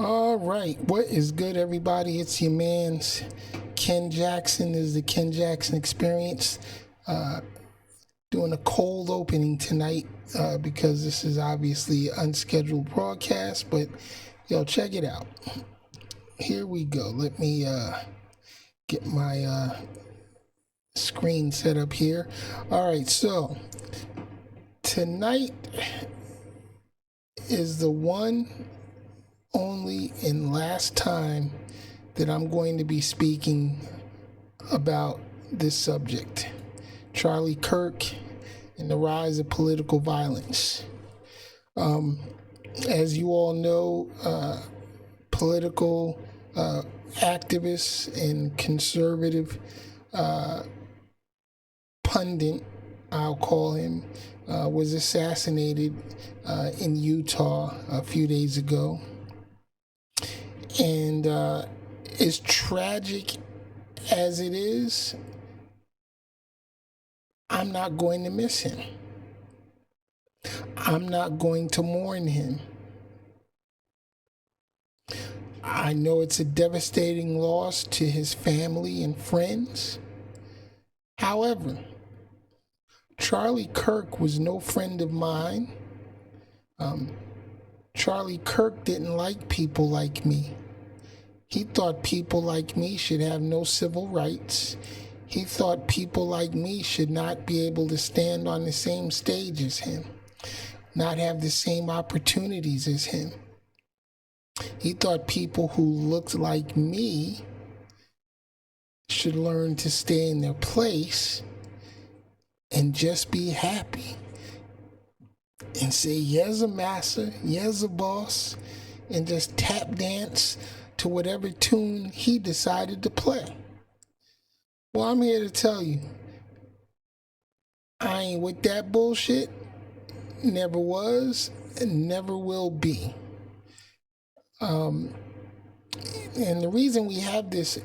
All right, what is good, everybody? It's your man's Ken Jackson. This is the Ken Jackson Experience. Doing a cold opening tonight because this is obviously an unscheduled broadcast, but yo, check it out. Here we go. Let me get my screen set up here. All right, so tonight is the one, only, and last time that I'm going to be speaking about this subject. Charlie Kirk and the rise of political violence. As you all know, political activists and conservative pundit, I'll call him, was assassinated in Utah a few days ago. And as tragic as it is, I'm not going to miss him. I'm not going to mourn him. I know it's a devastating loss to his family and friends. However, Charlie Kirk was no friend of mine. Charlie Kirk didn't like people like me. He thought people like me should have no civil rights. He thought people like me should not be able to stand on the same stage as him, not have the same opportunities as him. He thought people who looked like me should learn to stay in their place and just be happy and say, yes, a master, yes, a boss, and just tap dance to whatever tune he decided to play. Well, I'm here to tell you, I ain't with that bullshit. Never was and never will be. And the reason we have this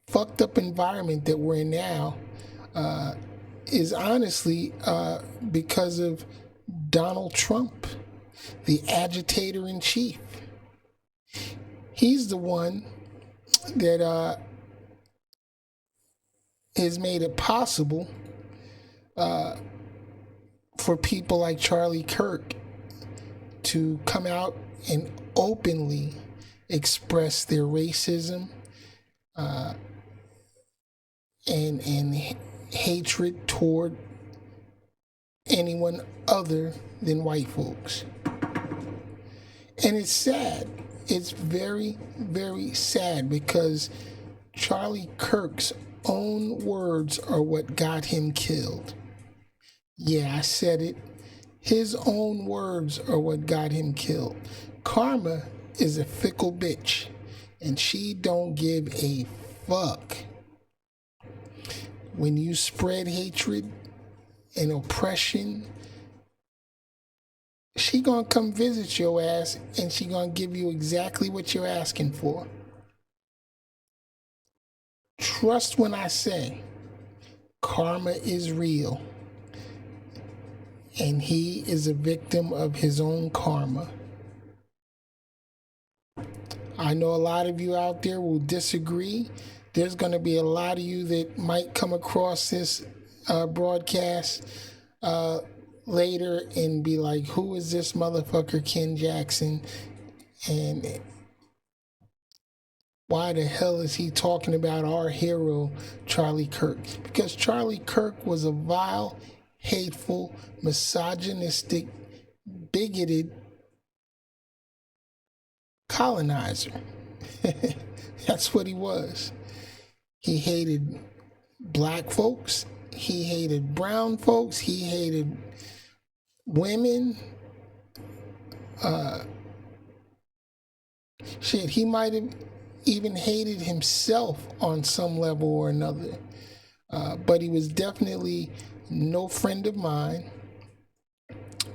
fucked up environment that we're in now is honestly because of Donald Trump, the agitator-in-chief. He's the one that has made it possible for people like Charlie Kirk to come out and openly express their racism and hatred toward anyone other than white folks. And it's sad. It's very, very sad because Charlie Kirk's own words are what got him killed. Yeah, I said it. His own words are what got him killed. Karma is a fickle bitch, and she don't give a fuck. When you spread hatred and oppression, she gonna come visit your ass, and she gonna give you exactly what you're asking for. Trust when I say karma is real, and he is a victim of his own karma. I know a lot of you out there will disagree. There's going to be a lot of you that might come across this broadcast later and be like, who is this motherfucker Ken Jackson? And why the hell is he talking about our hero, Charlie Kirk? Because Charlie Kirk was a vile, hateful, misogynistic, bigoted colonizer. That's what he was. He hated black folks. He hated brown folks. He hated women. He might have even hated himself on some level or another. But he was definitely no friend of mine,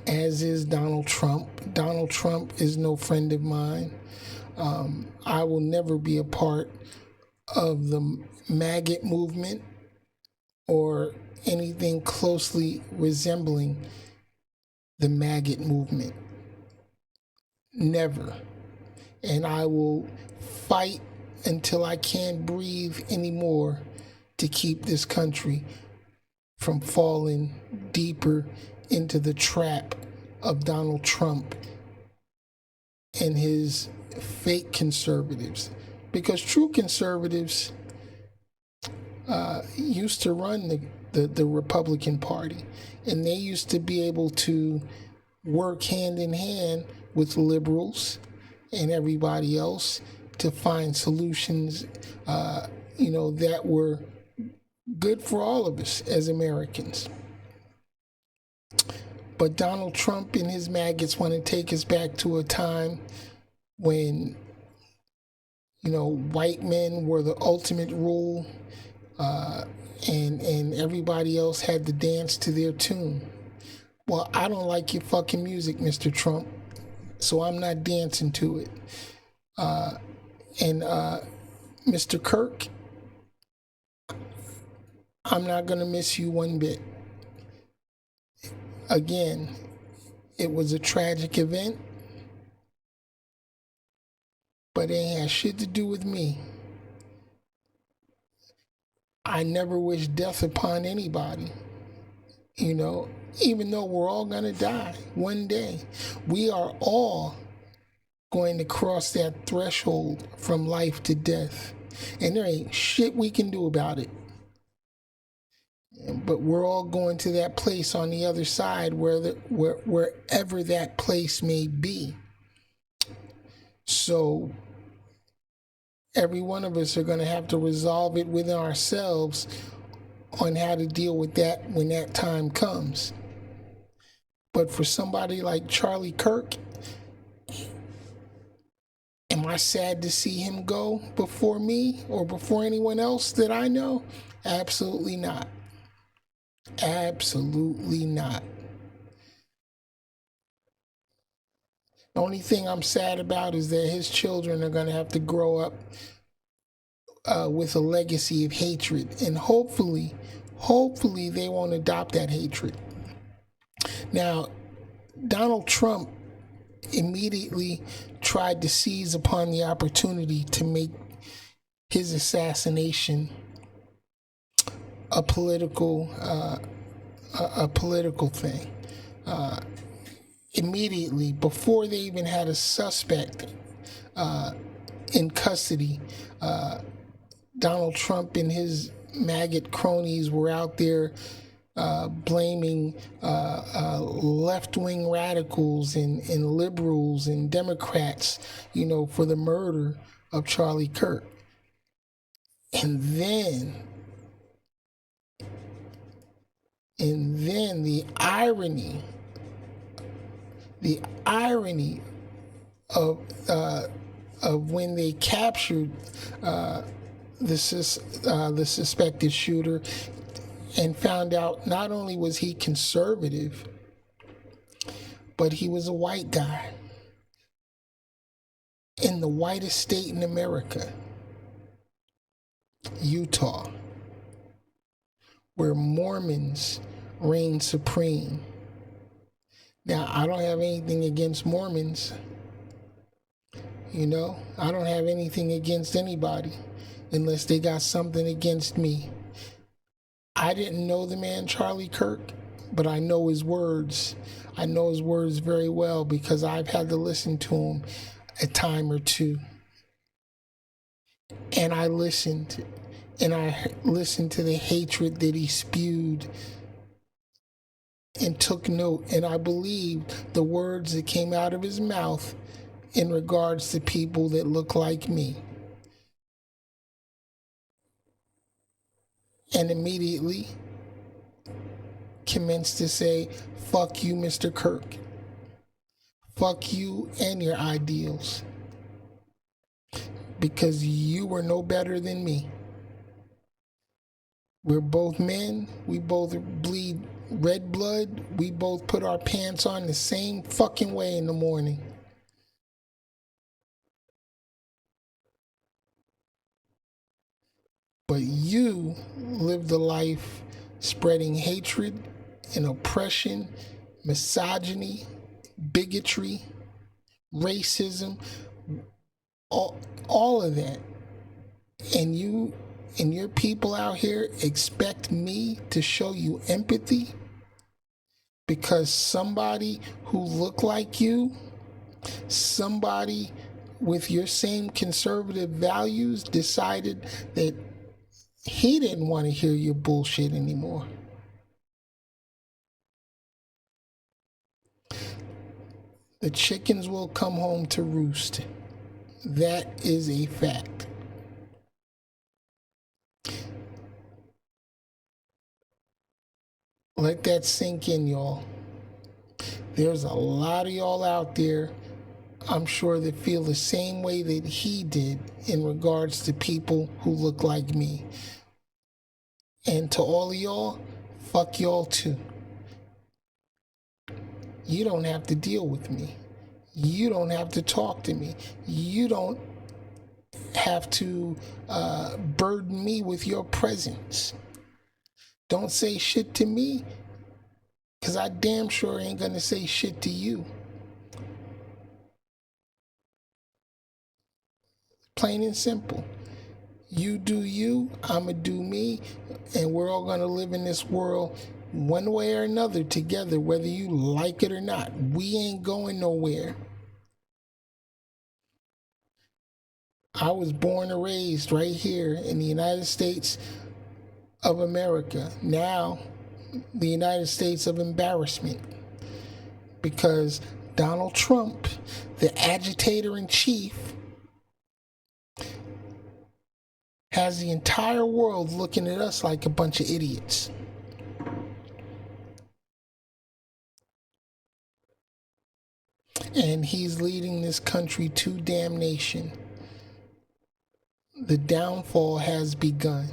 as is Donald Trump. Donald Trump is no friend of mine. I will never be a part of the maggot movement or anything closely resembling the maggot movement. Never. and I will fight until I can't breathe anymore to keep this country from falling deeper into the trap of Donald Trump and his fake conservatives. Because true conservatives used to run the Republican Party, and they used to be able to work hand in hand with liberals and everybody else to find solutions, that were good for all of us as Americans. But Donald Trump and his maggots want to take us back to a time when, white men were the ultimate rule, and everybody else had to dance to their tune. Well, I don't like your fucking music, Mr. Trump, so I'm not dancing to it. And Mr. Kirk, I'm not going to miss you one bit. Again, it was a tragic event, but it ain't had shit to do with me. I never wish death upon anybody, even though we're all going to die one day. We are all going to cross that threshold from life to death, and there ain't shit we can do about it. But we're all going to that place on the other side, wherever that place may be. So every one of us are going to have to resolve it within ourselves on how to deal with that when that time comes. But for somebody like Charlie Kirk, am I sad to see him go before me or before anyone else that I know? Absolutely not. Absolutely not. The only thing I'm sad about is that his children are going to have to grow up with a legacy of hatred, and hopefully they won't adopt that hatred. Now, Donald Trump immediately tried to seize upon the opportunity to make his assassination a political thing. Immediately, before they even had a suspect in custody, Donald Trump and his maggot cronies were out there blaming left-wing radicals and liberals and Democrats, for the murder of Charlie Kirk. And then the irony of when they captured the suspected shooter and found out not only was he conservative, but he was a white guy in the whitest state in America, Utah, where Mormons reign supreme. Now, I don't have anything against Mormons. I don't have anything against anybody unless they got something against me. I didn't know the man Charlie Kirk, but I know his words. I know his words very well because I've had to listen to him a time or two. And I listened to the hatred that he spewed and took note, and I believed the words that came out of his mouth in regards to people that look like me. And immediately commenced to say, fuck you, Mr. Kirk. Fuck you and your ideals. Because you were no better than me. We're both men. We both bleed red blood. We both put our pants on the same fucking way in the morning. But you lived a life spreading hatred and oppression, misogyny, bigotry, racism, all of that. And you and your people out here expect me to show you empathy because somebody who looked like you, somebody with your same conservative values decided that he didn't want to hear your bullshit anymore. The chickens will come home to roost. That is a fact. Let that sink in, y'all. There's a lot of y'all out there, I'm sure, that feel the same way that he did in regards to people who look like me. And to all of y'all, fuck y'all too. You don't have to deal with me. You don't have to talk to me. You don't have to burden me with your presence. Don't say shit to me, because I damn sure ain't gonna say shit to you. Plain and simple. You do you, I'ma do me, and we're all gonna live in this world one way or another together, whether you like it or not. We ain't going nowhere. I was born and raised right here in the United States of America. Now, the United States of embarrassment. Because Donald Trump, the agitator in chief, has the entire world looking at us like a bunch of idiots. And he's leading this country to damnation. The downfall has begun.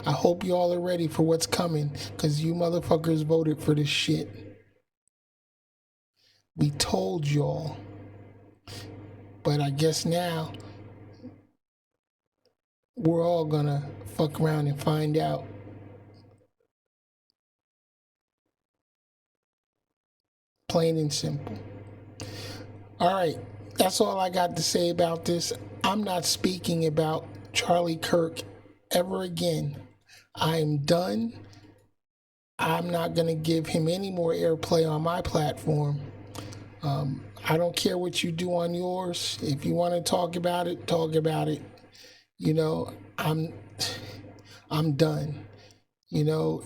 I hope y'all are ready for what's coming, because you motherfuckers voted for this shit. We told y'all. But I guess now we're all gonna fuck around and find out. Plain and simple. All right, that's all I got to say about this. I'm not speaking about Charlie Kirk ever again. I'm done. I'm not going to give him any more airplay on my platform. I don't care what you do on yours. If you want to talk about it, talk about it. You know, I'm done. You know,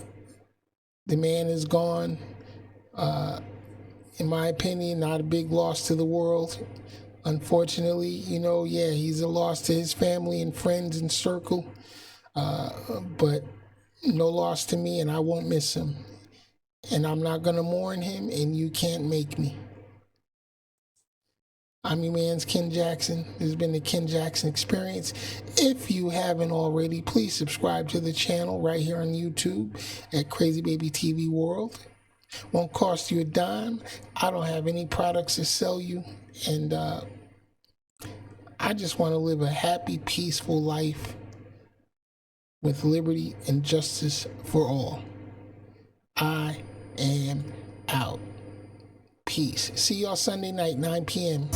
the man is gone. In my opinion, not a big loss to the world. Unfortunately, you know, yeah, he's a loss to his family and friends and circle. But no loss to me, and I won't miss him. And I'm not going to mourn him, and you can't make me. I'm your man's Ken Jackson. This has been the Ken Jackson Experience. If you haven't already, please subscribe to the channel right here on YouTube at Crazy Baby TV World. Won't cost you a dime. I don't have any products to sell you. And I just want to live a happy, peaceful life with liberty and justice for all. I am out. Peace. See y'all Sunday night, 9 p.m.